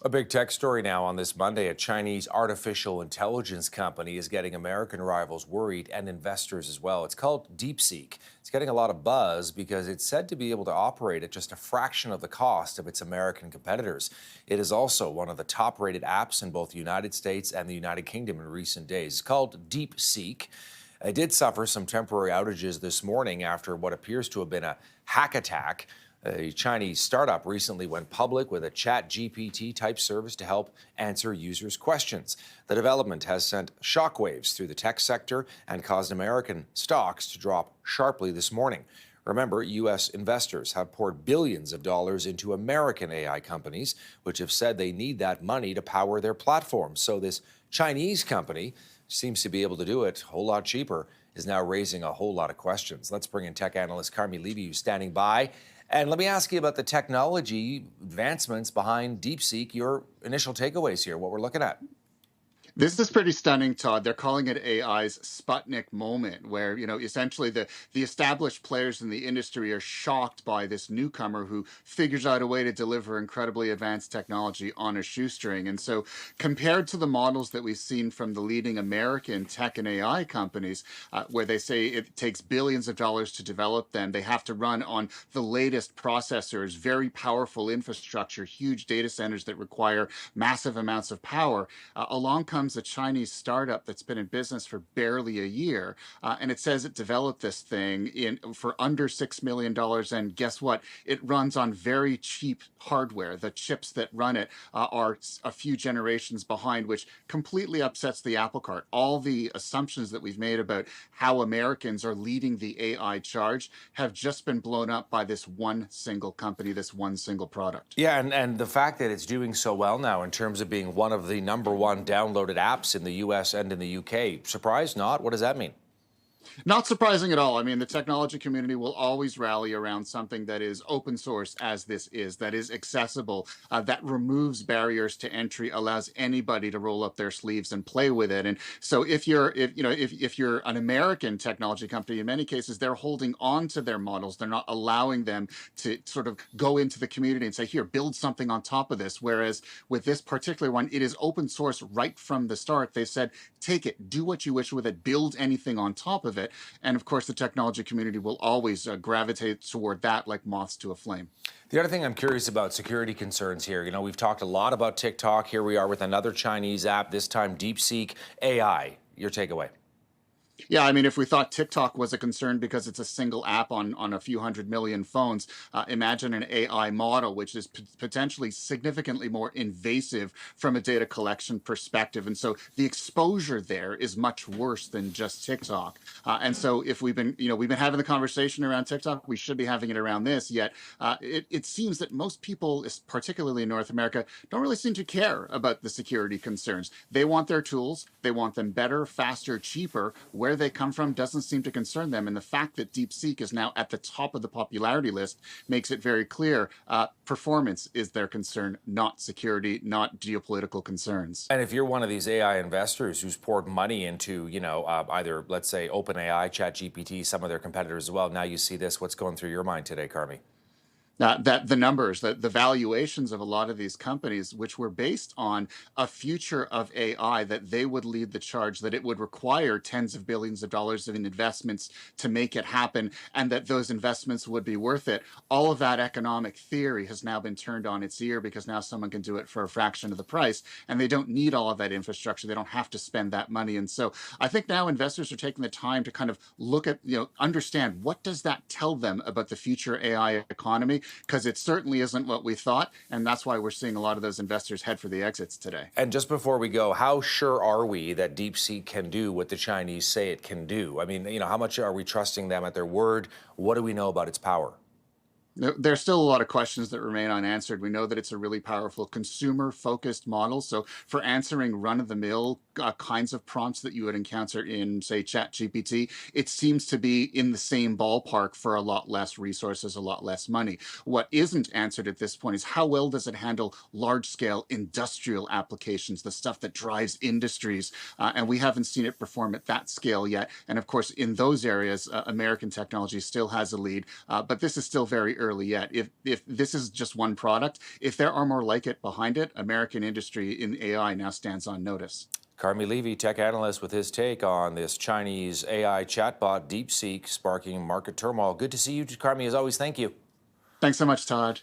A big tech story now on this Monday. A Chinese artificial intelligence company is getting American rivals worried and investors as well. It's called DeepSeek. It's getting a lot of buzz because it's said to be able to operate at just a fraction of the cost of its American competitors. It is also one of the top rated apps in both the United States and the United Kingdom in recent days. It's called DeepSeek. It did suffer some temporary outages this morning after what appears to have been a hack attack. A Chinese startup recently went public with a chat GPT type service to help answer users' questions. The development has sent shockwaves through the tech sector and caused American stocks to drop sharply this morning. Remember, U.S. investors have poured billions of dollars into American AI companies, which have said they need that money to power their platforms. So this Chinese company seems to be able to do it a whole lot cheaper, is now raising a whole lot of questions. Let's bring in tech analyst Carmi Levy, who's standing by. And let me ask you about the technology advancements behind DeepSeek, your initial takeaways here, what we're looking at. This is pretty stunning, Todd. They're calling it AI's Sputnik moment, where, essentially the established players in the industry are shocked by this newcomer who figures out a way to deliver incredibly advanced technology on a shoestring. And so compared to the models that we've seen from the leading American tech and AI companies, where they say it takes billions of dollars to develop them, they have to run on the latest processors, very powerful infrastructure, huge data centers that require massive amounts of power. Along comes a Chinese startup that's been in business for barely a year, and it says it developed this thing for under $6 million. And guess what? It runs on very cheap hardware. The chips that run it are a few generations behind, which completely upsets the apple cart. All the assumptions that we've made about how Americans are leading the AI charge have just been blown up by this one single company, this one single product. Yeah, and the fact that it's doing so well now in terms of being one of the #1 downloaded apps in the US and in the UK. Surprised? Not? What does that mean? Not surprising at all. I mean, the technology community will always rally around something that is open source, as this is, that is accessible, that removes barriers to entry, allows anybody to roll up their sleeves and play with it. And so, if you're an American technology company, in many cases, they're holding on to their models. They're not allowing them to sort of go into the community and say, "Here, build something on top of this." Whereas with this particular one, it is open source right from the start. They said, "Take it, do what you wish with it, build anything on top of it." And of course, the technology community will always gravitate toward that like moths to a flame. The other thing I'm curious about, security concerns here. You know, we've talked a lot about TikTok. Here we are with another Chinese app, this time DeepSeek AI. Your takeaway? Yeah, I mean, if we thought TikTok was a concern because it's a single app on a few hundred million phones, imagine an AI model, which is potentially significantly more invasive from a data collection perspective. And so the exposure there is much worse than just TikTok. And so if we've been having the conversation around TikTok, we should be having it around this. Yet it seems that most people, particularly in North America, don't really seem to care about the security concerns. They want their tools. They want them better, faster, cheaper. Where they come from doesn't seem to concern them. And the fact that DeepSeek is now at the top of the popularity list makes it very clear performance is their concern, not security, not geopolitical concerns. And if you're one of these AI investors who's poured money into, either, let's say, OpenAI, ChatGPT, some of their competitors as well, now you see this, what's going through your mind today, Carmi? That the numbers, the valuations of a lot of these companies, which were based on a future of AI, that they would lead the charge, that it would require tens of billions of dollars in investments to make it happen, and that those investments would be worth it. All of that economic theory has now been turned on its ear because now someone can do it for a fraction of the price, and they don't need all of that infrastructure. They don't have to spend that money. And so I think now investors are taking the time to kind of look at, understand what does that tell them about the future AI economy, because it certainly isn't what we thought. And that's why we're seeing a lot of those investors head for the exits today. And just before we go, how sure are we that DeepSeek can do what the Chinese say it can do? I mean, how much are we trusting them at their word? What do we know about its power? There's still a lot of questions that remain unanswered. We know that it's a really powerful consumer-focused model. So for answering run-of-the-mill kinds of prompts that you would encounter in, say, ChatGPT, it seems to be in the same ballpark for a lot less resources, a lot less money. What isn't answered at this point is how well does it handle large-scale industrial applications, the stuff that drives industries, and we haven't seen it perform at that scale yet. And of course, in those areas, American technology still has a lead, but this is still very early early yet. If this is just one product, if there are more like it behind it, American industry in AI now stands on notice. Carmi Levy, tech analyst, with his take on this Chinese AI chatbot DeepSeek sparking market turmoil. Good to see you, Carmi, as always. Thank you. Thanks so much, Todd.